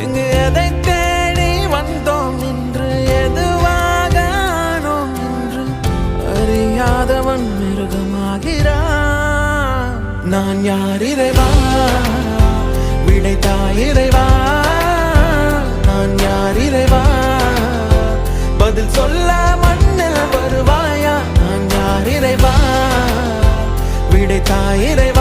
இங்கு எதை தேடி வந்தோம் என்று எதுவாக ஆனோம் என்று அறியாதவன் மிருகமாகிறான். நான் யார் இறைவா, விடைத்தாய் இறைவா. நான் யார் இறைவா, பதில் சொல்ல மண்ணில் வருவாயா. நான் யார் இறைவா, விடைத்தாய் இறைவா.